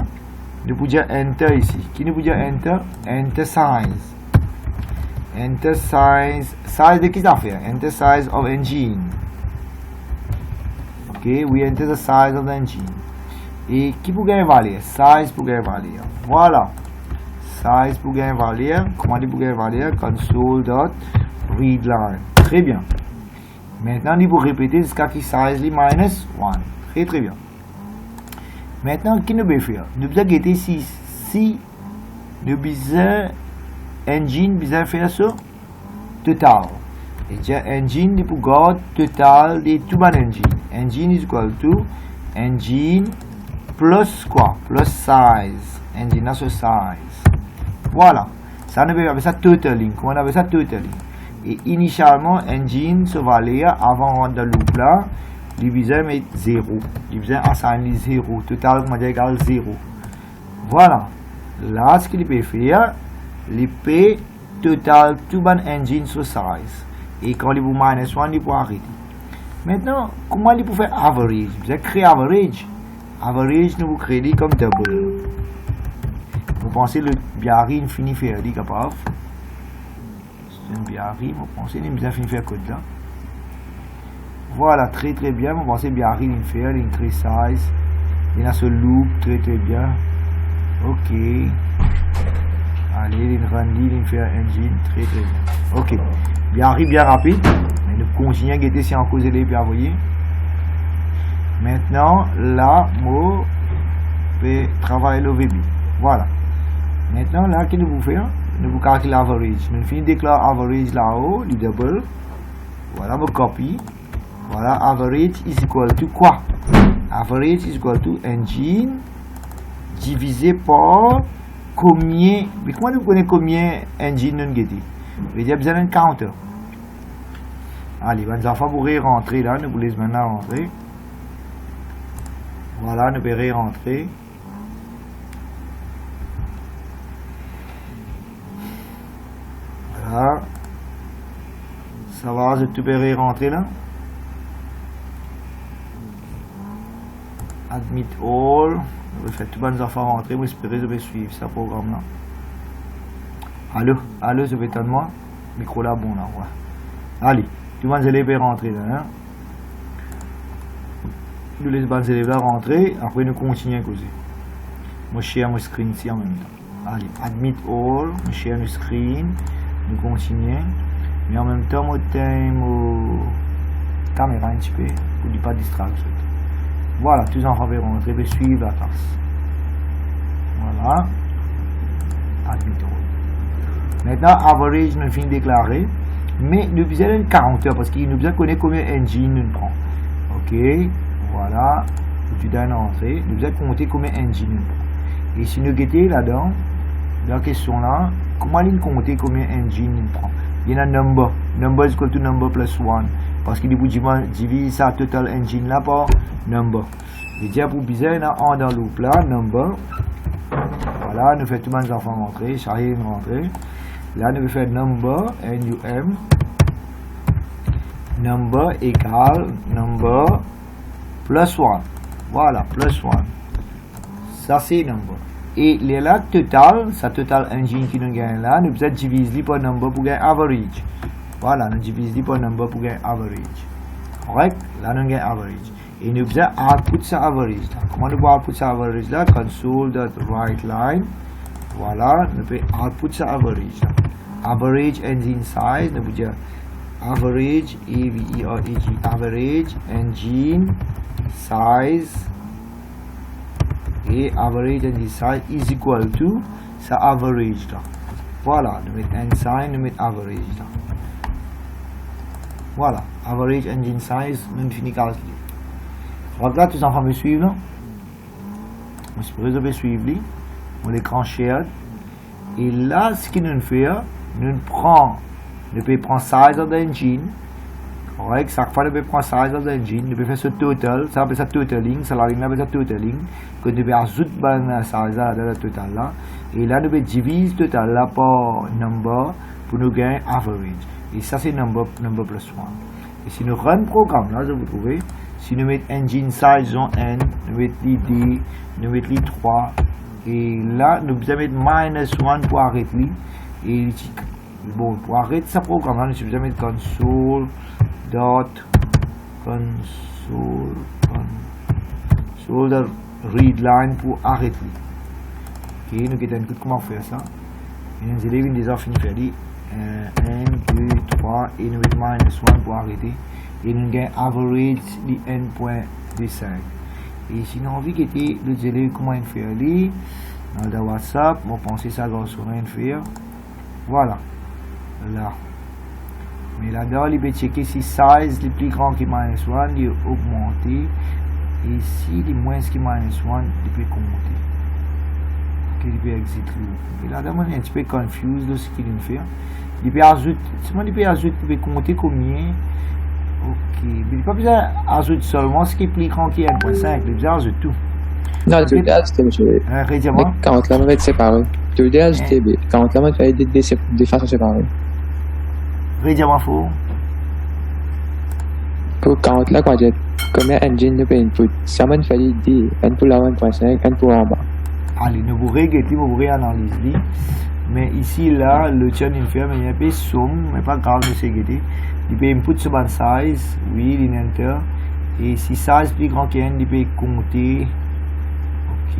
[SPEAKER 1] Nous pouvons dire enter ici. Qui nous peut dire enter? Enter size. Enter size. Size de qui ça fait? Enter size of engine. Ok, we enter the size of the engine. Et qui peut gagner valeur? Size pour gagner valeur. Voilà. Size pour gagner valeur. Comment dire pour gagner valeur? Console.readline. Très bien. Maintenant, il faut répéter jusqu'à qui size est -1. Très très bien. Maintenant, qui nous peut faire? Nous devons guetter si nous besoin engine besoin faire ça total. Et dire engine il pour garder total de tout ban engine. Engine is equal to engine plus quoi? Plus size. Engine a ce size. Voilà. Ça on appelle ça totaling. Comment on appelle ça totaling? Et initialement engine se valait avant rendre le loop là. Divisé met 0. Divisé assign 0. Total comment dire égal 0. Voilà. Là ce qu'il peut faire, il peut total tout ban engine sur size. Et quand il vous -1, il peut arrêter. Maintenant, comment il peut faire average? Vous avez créé average. Average, nous vous créez comme double. Vous pensez le biari infini faire dit capable. C'est un biari, vous pensez il bien fini faire code là. Voilà, très très bien. Vous pensez biari il faire, il crée size. Il a ce loop très très bien. Ok. Allez, il rend il fait engine très très bien. Ok. Biari bien rapide. Mais nous continuons à guetter si en cause les bien voyez. Maintenant, là, moi, je vais travailler le VB. Voilà. Maintenant, là, qu'est-ce que nous faisons? Nous vous calculons l'average. Nous finissons de déclarer average là-haut, le double. Voilà, je copie. Voilà, average is equal to quoi? Average is equal to engine divisé par combien. Mais comment nous connaissons combien engine nous avons? Il y a besoin d'un counter. Allez, les enfants pourraient rentrer là. Nous voulons maintenant rentrer. Voilà, nous pourrions rentrer. Voilà. Ça va, je te pourrais rentrer là. Admit all. Je vais faire tout les enfants rentrer. Moi, j'espère je vais suivre ce programme là. Allô, allô, je vais attendre moi. Micro là, bon là, ouais. Allez, tout le monde élève rentrer là. Hein? Nous laissons les élèves là rentrer. Après, nous continuons à causer. Moi, je share mon screen ici en même temps. Allez, admit all. Je share mon screen. Nous continuons. Mais en même temps, moi, je caméra un petit peu. Pour ne pas distraire. Voilà, tous les enfants vont rentrer et suivre la tasse. Voilà. Admit all. Maintenant, average, nous finissons de déclarer. Mais nous avons un counter parce qu'il nous a connaître combien engine nous prend. Ok. Voilà. Tu donnes entrée. Nous avons compter combien engine nous prend. Et si nous guettons là-dedans, dans la question là, comment nous compter combien engine nous prend? Il y a un number. Number is equal to number plus 1. Parce qu'il divise sa total engine là par number. Et déjà pour bizarre, là, on dans loop là, number. Voilà, nous faisons tous les enfants rentrer, Shaheen rentrer. Là, nous faisons number, NUM. Number égale number plus 1. Voilà, plus 1. Ça, c'est number. Et les là, total, sa total engine qui nous gagne là, nous faisons diviser par number pour gagner average. Voilà, nous divisons par number pour gagner average. Correct? Là, nous gagnons average. Et nous faisons output sa average. Comment nous pouvons output sa average là? Console.writeLine. Voilà, nous pouvons output sa average. Average engine size, nous pouvons dire average, A-V-E-R-A-G, average engine size. Et average engine size is equal to sa average là. Voilà, nous mettons un sign, nous mettons average là. Voilà, average engine size, nous finissons calculer. Donc là, tous les enfants me suivent là. Je vais suivre mon écran shared. Et là, ce qu'il nous fait, nous prenons size of the engine. Correct, chaque fois, nous pouvons prendre size of the engine. Nous pouvons faire ce total, ça s'appelle ça totaling, ça la ligne là s'appelle ça totaling. Que nous pouvons ajouter le size là, dans le total là. Et là, nous pouvons diviser le total là par number pour nous gagner average. Et ça, c'est number plus 1. Et si nous run le programme là, vous trouvez, si nous mettons engine size en N, nous mettons l'ID, nous mettons les 3. Et là, nous allons mettre minus 1 pour arrêter. Et bon, pour arrêter ce programme là, nous allons mettre console. Console read line pour arrêter. Ok, nous allons voir comment faire ça. Et nous allons déjà finir faire 1, 2, 3 et nous mettons minus 1 pour arrêter. Et nous gagnons average de n.25. Et si nous avons envie de nous dire comment faire dans le WhatsApp, on pense que ça va sur rien faire. Voilà. Là. Mais là-dedans, il peut checker si size est plus grand que minus 1, il est augmenté. Et si il est moins que minus 1, il peut compter. Il peut exit loop. Et là-dedans, on est un petit peu confus de ce qu'il fait. Il peut ajouter, il peut compter combien. Ok, mais il n'y a pas besoin d'ajouter seulement ce qui est plus grand que 1.5, il a besoin d'ajouter tout.
[SPEAKER 3] Non, tu peux ajouter, monsieur.
[SPEAKER 1] Rédiamment.
[SPEAKER 3] Quand la main va être séparée. Tu peux ajouter, quand la main va être des façons séparées.
[SPEAKER 1] Rédiamment faux.
[SPEAKER 3] Pour quand là, quand j'ai combien engine de input, ça m'a fait l'idée, un pour la 1.5, un pour en bas.
[SPEAKER 1] Allez, nous vous regardez, vous réanalysez. Mais ici, là, le tien il fait, mais il y a un peu somme, mais pas grave, nous c'est guetté. Il peut input sur ban size, oui, il enter. Et si size plus grand qu'un, il peut compter. Ok.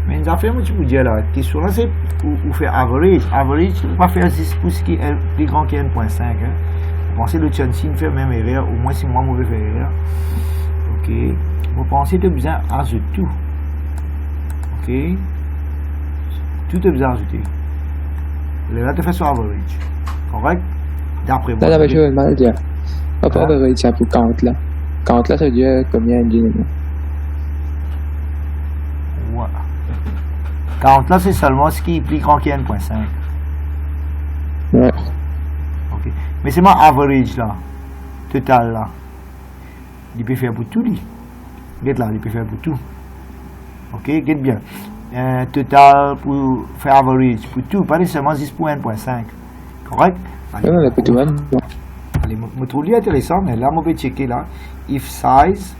[SPEAKER 1] Mais nous avons fait un petit peu dire là. La question là, c'est pour faire average. Average, on ne peut pas faire 6 pour ce qui est plus grand que 1.5. Hein. Vous pensez que le tien s'il fait même erreur, au moins si moi, je vais faire erreur. Ok. Vous pensez que vous avez besoin d'ajouter tout. Ok. Tout est besoin d'ajouter. Là, tu fais sur average. Correct? D'après moi.
[SPEAKER 3] Là, je vais mal dire. Pas average, ça pour count là. Count là, ça veut dire combien engine.
[SPEAKER 1] Voilà. Count là, c'est seulement ce qui est plus grand que 1.5.
[SPEAKER 3] Ouais.
[SPEAKER 1] Ok. Mais c'est mon average là. Total là. Il peut faire pour tout lui. Get là, il peut faire pour tout. Ok, get bien. Total pour faire average pour tout, pas nécessairement juste pour 1.5. Correct?
[SPEAKER 3] Ouais, on a pas tout même.
[SPEAKER 1] Allez, je trouve intéressant, mais là, je vais checker là. If size,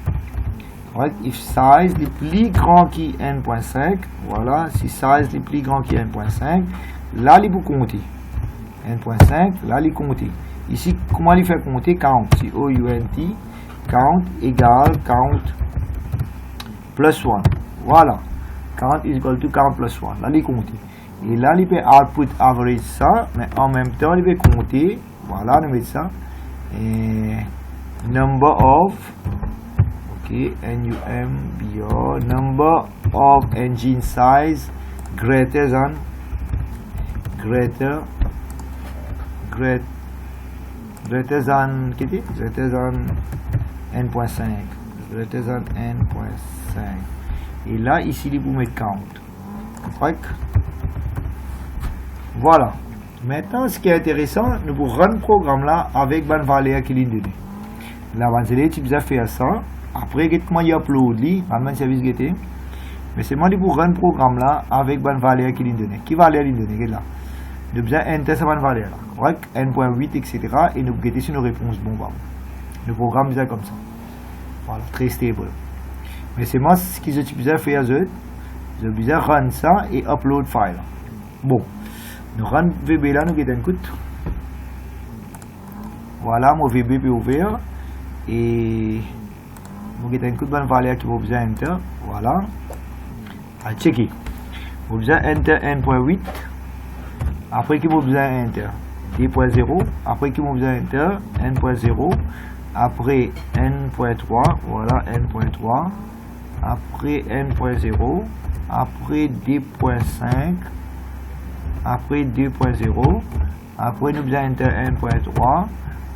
[SPEAKER 1] correct? If size est plus grand que 1.5, voilà. Si size est plus grand que 1.5, là, il faut compter. 1.5, là, il compter. Ici, comment il fait compter? Count. Si O-U-N-T, count égale count plus 1. Voilà. Count is equal to count plus 1. Là, il compte. Et là, il peut output average ça, mais en même temps, il peut compter. Voilà, on met ça. Et number of, ok, NUMBR, number of engine size greater than greater than 1.5. Greater than 1.5. Et là, ici, il faut mettre count. Correct? Voilà. Maintenant, ce qui est intéressant, nous pouvons run le programme là avec une valeur qui est donnée. La valeur, tu peux faire ça. Après, comment il upload, un service GT. Mais c'est moi qui pour run le programme là avec une valeur qui est donnée. Qui valeur est donnée? Là. Nous besoin enter cette valeur là. Correct? 1.8, etc. Et nous getter sur nos réponses. Bon, bah. Le programme est comme ça. Voilà, très stable. Mais c'est moi ce que je besoin faire. Je besoin run ça et upload file. Bon. Nous run VB là, nous get un coup. Voilà, mon VB peut ouvert. Et nous get un coup de bonne valeur qui va besoin enter. Voilà. À checker. Vous besoin enter 1.8. Après qui vous besoin enter 2.0. Après qui vous besoin enter 1.0. Après n.3. Voilà, n.3. Après n.0. Après 2.5. Après 2.0, après nous besoin enter 1.3,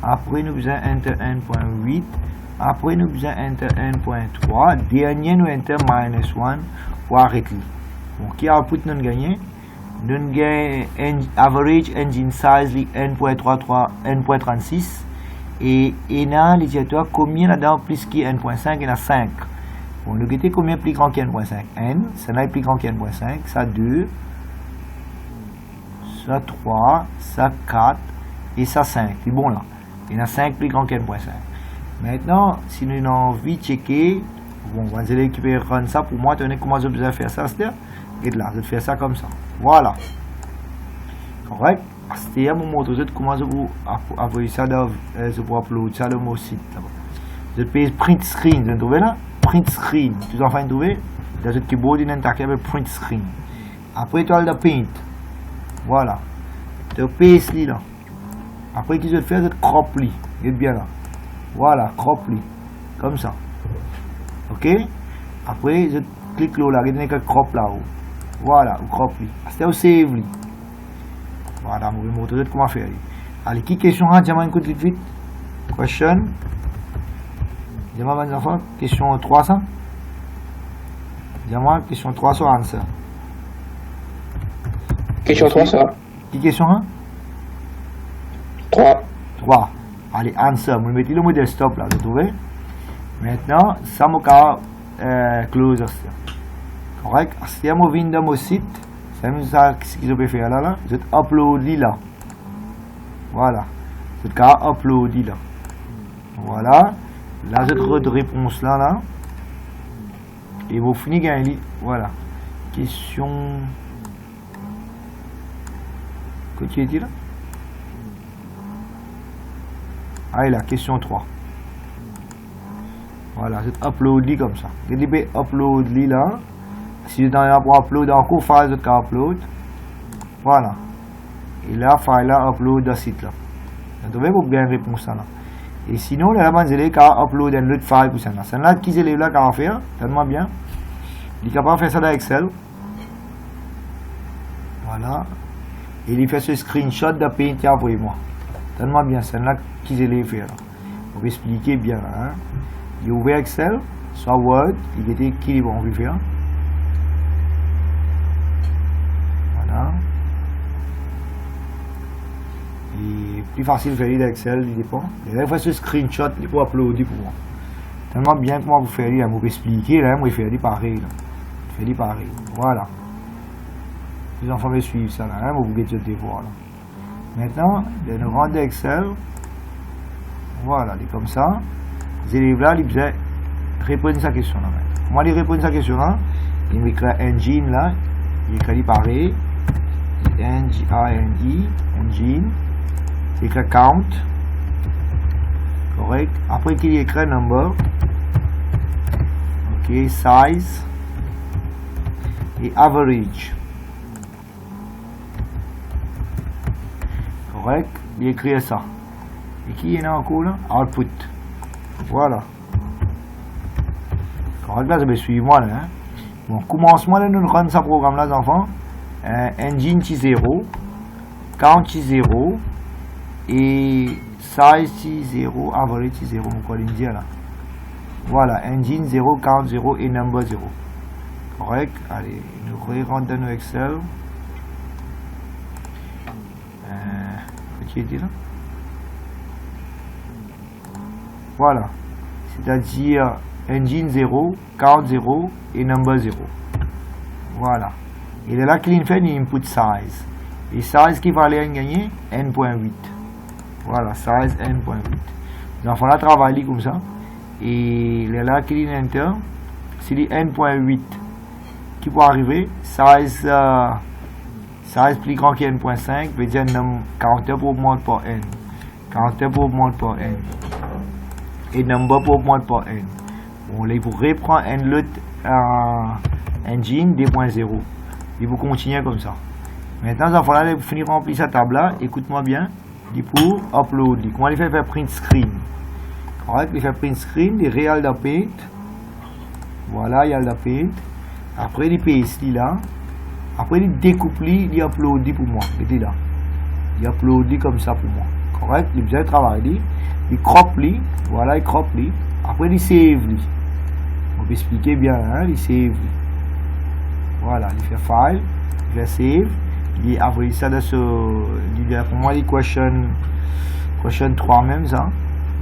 [SPEAKER 1] après nous besoin enter 1.8, après nous besoin enter 1.3, dernier nous enter -1 pour arrêter. Bon, qui output nous gagné? Nous gagnons average engine size 1.33, 1.36 et dans l'utilisateur combien là-dedans plus que 1.5 et 5. Bon, nous gagnons combien plus grand que 1.5? N, ça n'est plus grand que 1.5, ça 2. Ça 3, ça 4 et ça 5. C'est bon là. Il y en a 5 plus grand que 1.5. Maintenant, si nous avons envie de checker, bon, on va récupérer run ça pour moi. Tenez comment je vais faire ça. Et là, je vais faire ça comme ça. Voilà. Correct. C'est à mon montrer comment je vais avoir ça. Je vais upload ça dans mon site. Je vais print screen. Vous trouvez là? Print screen. Tu as enfin trouvé? Dans le keyboard, il y a un taquet print screen. Après, tu as le paint. Voilà. Tu paste là. Après, qu'est-ce que je vais faire? Je crop li. Il est bien là. Voilà, crop li. Comme ça. Ok? Après, je clique là. Il y a un crop là-haut. Voilà, ou crop li. C'est au save li. Voilà, je vais vous montrer comment faire. Allez, qui question? Dis-moi une coup vite vite. Question. Dis-moi, mes enfants. Question 300. Dis-moi, question 300 answer.
[SPEAKER 3] Question 3, ça.
[SPEAKER 1] Qui question 1?
[SPEAKER 3] 3.
[SPEAKER 1] 3. Allez, answer. Je vais mettre le mot desktop là, vous trouvez? Maintenant, ça me close. Correct? Si je viens dans mon site, c'est ça ce que je peux faire là. Je vais uploader là. Voilà. Je vais uploader là. Voilà. Là, je vais de réponse là. Et vous finissez gagner. Voilà. Question. Que tu as dit là? Ah, là, question 3. Voilà, c'est upload comme ça. Je vais upload là. Si vous avez pour upload encore, file, je vais upload. Voilà. Et là, file là, upload le site là. Vous avez pour bien réponse là. Et sinon, là, vous allez upload un autre file pour ça. C'est là qui est là qu'on va faire. Tellement bien. Il est capable de faire ça dans Excel. Voilà. Et il fait ce screenshot de Paint pour moi. Tellement bien, c'est là qu'ils allaient faire. On va expliquer bien. Hein. Il ouvre Excel, soit Word, il était qui vont faire. Voilà. Et plus facile de faire d'Excel, il dépend. Et là, il faut ce screenshot pour uploader pour moi. Tellement bien que moi vous faire, là, vous expliquer, là, moi, je fais pareil. Je fais pareil. Voilà. Les enfants me suivent ça, là, vous pouvez te voir, là. Maintenant, de nous rendre Excel. Voilà, c'est comme ça. Les élèves là, ils vont répondre à sa question là. Comment ils répondent à sa question là? Ils vont écrire engine là. Ils écrivent pareil. N-G-I-N-E, engine. Ils écrivent count. Correct. Après qu'ils écrivent number. Ok, size. Et average. Correct. Ils écrivent ça. Et qui est encore là? Output. Voilà. Correct là, ça va suivre moi là. Hein? Bon, commencement là, nous run ce programme là, les enfants. Engine qui 0, count qui 0, et size qui 0, average qui 0, mon collègue dit là. Voilà, engine 0, count 0 et number 0. Correct. Allez, nous rentrons dans nos Excel. Qu'est-ce que tu dis là? Voilà, c'est-à-dire engine 0, count 0 et number 0. Voilà. Et là qu'il fait une input size. Et size qui va aller gagner n.8. Voilà, size n.8. Les enfants là travaillent comme ça. Et là qu'il enter, c'est les n.8 qui peut arriver. Size plus grand que n.5 veut dire counter pour augmenter par n. Counter pour augmenter par n. Et number pour augmenter par n. Bon, là, il faut reprendre un lot engine 2.0. Il faut continuer comme ça. Maintenant, il va falloir finir remplir cette table là. Écoute-moi bien. Il pour upload. Comment il fait faire print screen? Correct, il fait print screen, il réal la paint. Voilà, il y a la paint. Après, il paste là. Après, il découpe, il upload pour moi. Il est là. Il upload comme ça pour moi. Correct, il faisait le travail. Il crop, voilà, il crop. Après, il save. On peut expliquer bien, hein, il save. Voilà, il fait file, il fait save. Il a envoyé ça dans ce. Il a pour moi, il question 3 même, ça.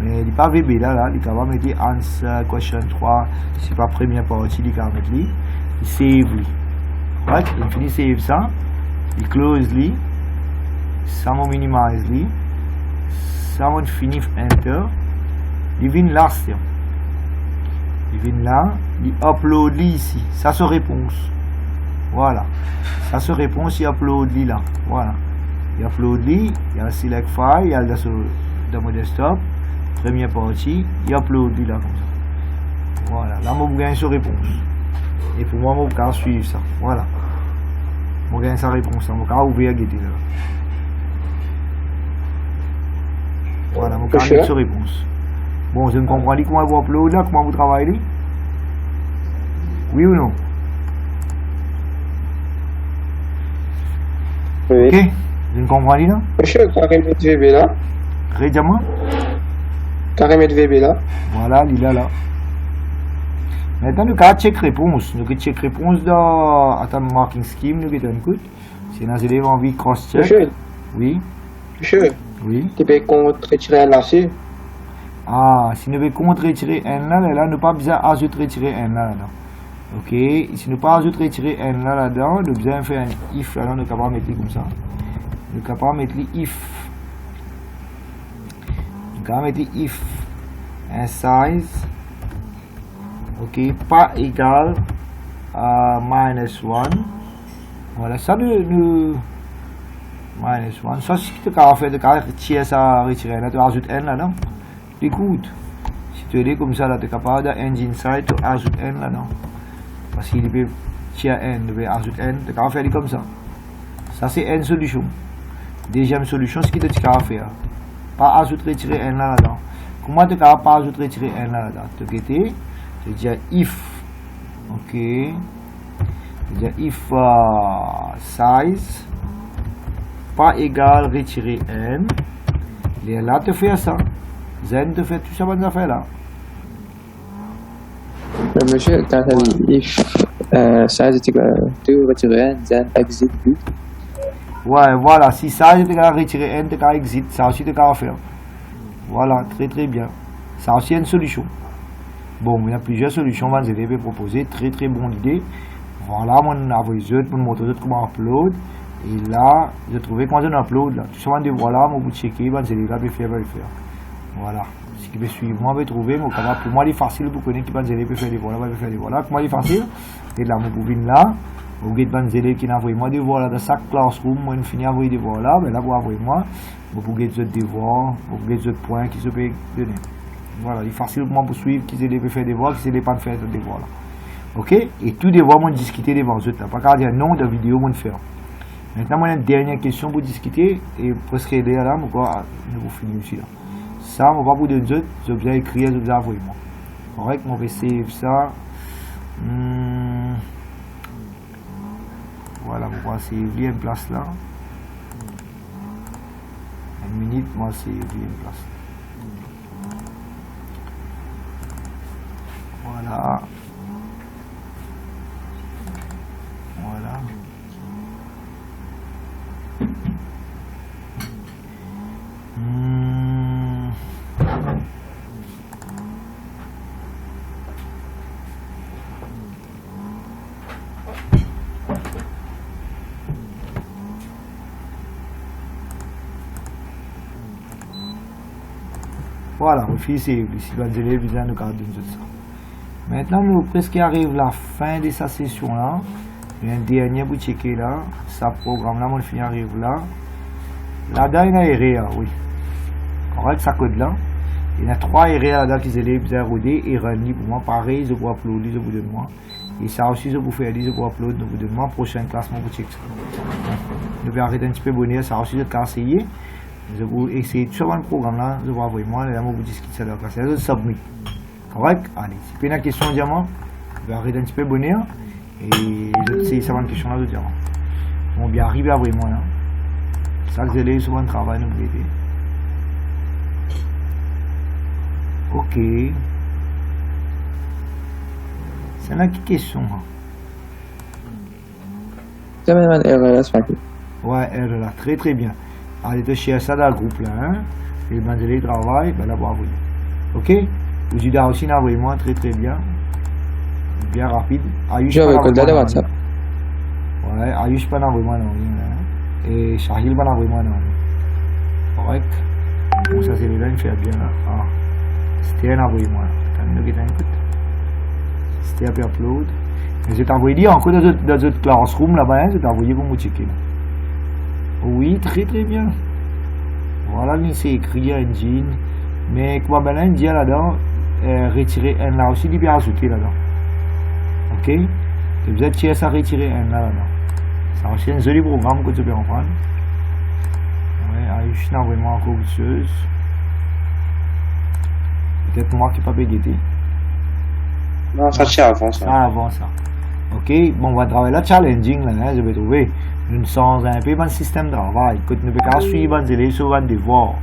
[SPEAKER 1] Mais il n'est pas VB là, il va mettre answer question 3. C'est pas première partie, il va mettre lui. Il save. Right, il finit save ça. Il close lui. Ça m'a minimize lui. Ça m'a fini enter. Il vient là. Il vient là. Il upload lui ici. Ça se réponse. Voilà. Ça se réponse. Il upload lui là. Voilà. Il upload lui. Il y a select file. Il y a dans mon desktop. Première partie. Il upload lui là comme ça. Voilà. Là, moi, je gagne sa réponse. Et pour moi, je vais suivre ça. Voilà. Je gagne sa réponse. Je vais ouvrir la guette là. Voilà, je vais gagner sa réponse. Bon, je ne comprends pas comment vous upload là, comment vous travaillez. Oui ou non?
[SPEAKER 2] Oui.
[SPEAKER 1] Ok, je ne comprends pas là.
[SPEAKER 3] Monsieur, carré mettre VB là.
[SPEAKER 1] Rédiamment.
[SPEAKER 3] Carré mettre VB là.
[SPEAKER 1] Voilà, il est là. Maintenant, nous avons check réponse. Nous avons check réponse dans Attends, marking scheme. Nous avons écoute. Si nous avons envie de cross-check.
[SPEAKER 3] Monsieur.
[SPEAKER 1] Oui.
[SPEAKER 3] Monsieur.
[SPEAKER 1] Oui.
[SPEAKER 3] Tu peux retirer un lacet.
[SPEAKER 1] Ah, si nous voulons contre retirer n là, nous n'avons pas besoin d'ajouter retirer n là-dedans. Ok, si nous pas ajouter retirer n là-dedans, nous avons besoin de faire un if là, nous sommes capables de mettre comme ça. Nous sommes capables de mettre if. Nous sommes capables de mettre if. Un size. Ok, pas égal à -1. Voilà, ça nous. -1. Ça, si tu as fait de retirer ça, retirer là, tu ajoutes n là-dedans. Écoute, si tu es comme ça, tu es capable d'engine side, tu ajoutes n là-dedans. Parce qu'il peut tirer n, tu peux ajouter n, tu es capable de faire comme ça. Ça, c'est une solution. Deuxième solution, ce qui tu es capable de faire. Pas ajouter, retirer n là-dedans. Comment tu es capable de pas ajouter, retirer n là-dedans? Tu dis if. Ok. Tu dis if size pas égal retirer n. Et là, tu fais ça. Zen te fait tout ça, bonne affaire là.
[SPEAKER 3] Mais monsieur, quand ça dit if ça c'est que tu retires n, then exit but.
[SPEAKER 1] Ouais, voilà, si ça, je te retirer n, tu as exit, ça aussi, tu as faire. Voilà, très très bien. Ça aussi, une solution. Bon, il y a plusieurs solutions, vous allez proposer, très très bonne idée. Voilà, mon envoyé pour montrer comment upload. Et là, je trouvais comment on upload là. Tout ça, voilà, mon bout de checker, vous allez là, faire. Voilà. Ce qui peut suivre, moi, je vais trouver, mon canal, pour moi, il est facile pour connaître qui va faire des voilà, faire des voilà. Pour moi, il est facile. Et là, mon boubine là. Vous avez des élèves qui envoient moi des devoirs là dans chaque classroom, moi je finis envoyer des devoirs là, mais là vous envoyez moi, vous avez des devoirs, vous avez des points qui se peuvent donner. Voilà, il est facile pour moi pour suivre qui élèves faire des devoirs, qui élèves pas faire des devoirs là. Ok? Et tout devoir moi discuter devant eux là, pas qu'à dire non de vidéo moi faire. Maintenant moi une dernière question pour discuter et presque là, nous vous finir ici là. Ça, on va vous donner d'autres, je vais écrire, je vais envoyer moi. Correct, on va save ça. Voilà, moi c'est une place là. Une minute, moi c'est une place. Voilà. Voilà. Voilà, au fil c'est ici, vous allez bien nous garder tout ça. Maintenant, nous presque arrive la fin de sa session là. Il y a un dernier pour checker là. Ça programme là, mon fin arrive là. Là-dedans, il y a un RA, oui. Correct, ça code là. Il y a 3 RA là-dedans qui sont bien rodés et running pour moi. Pareil, je peux uploader, je vous donne moi. Et ça aussi, je peux faire, je peux upload, je vous donne moi. Prochain classement pour checker ça. Je vais arrêter un petit peu bonnet, ça aussi, je vais essayer. Je vais essayer tout le programme là, je vais envoyer moi, là, je vais discuter ça là, je vais submit. Correct? Allez, si vous avez une question de diamant, je vais arrêter un petit peu bonnet et je vais essayer ça une question là de diamant. Bon, bien arrivé à envoyer moi là. Ça, vous allez souvent travail, nous vous aider. Ok. C'est là qui question.
[SPEAKER 3] Ça m'a demandé RLS, Frankie.
[SPEAKER 1] Ouais, RLS, très très bien. Allez, te chercher ça dans le groupe là, hein. Et ben, vous allez travailler, ben là, vous envoyer. Ok? Vous avez aussi envoyé moi très très bien. Bien rapide.
[SPEAKER 3] Je vais contacter WhatsApp.
[SPEAKER 1] Ouais, Ayush pas envoyé moi non. Et Shahil pas envoyé moi non. Correct? Bon, ça c'est là, il fait bien là. Ah. C'était un envoyé moi. C'était un peu upload. Mais je t'ai envoyé encore dans notre classroom là-bas, je t'ai envoyé pour me checker là. Oui, très très bien. Voilà, c'est écrit engine. Mais quoi, ben là, engine là-dedans, retirer un là aussi, il est bien ajouté là-dedans. Ok? Et vous êtes chez ça, retirer un là-dedans. Ça aussi un joli programme que tu peux comprendre. Ouais, je suis vraiment encore quelque chose. Peut-être moi qui n'ai pas bégueté.
[SPEAKER 2] Non, ça tient avant ça.
[SPEAKER 1] Ah, avant ça. Ok, bon, on va travailler là, challenging là, hein, je vais trouver une sens un peu dans le système de travail. Que tu ne peux pas suivre les élèves sur les devoirs.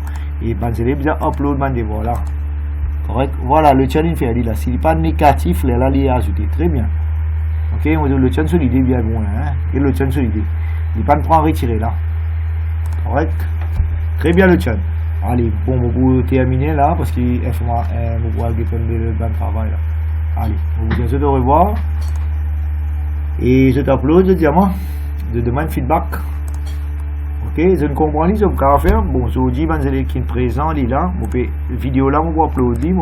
[SPEAKER 1] Et les élèves bien upload les devoirs là. Correct? Voilà, le challenge fait là. S'il n'est pas négatif, là, il est ajouté. Très bien. Ok, on dit le challenge solide bien bon, hein. Et le challenge solide. Il n'est pas de prendre retirer là. Correct? Très bien le challenge. Allez, bon, on va terminer là parce qu'il faut voir le travail là. Allez, on vous dit de revoir. Et je t'upload, je dis à moi, je demande feedback. Ok, je ne comprends pas ce que je vais faire. Bon, je dis, vous allez qui est présent, là, vidéo là, on va uploader.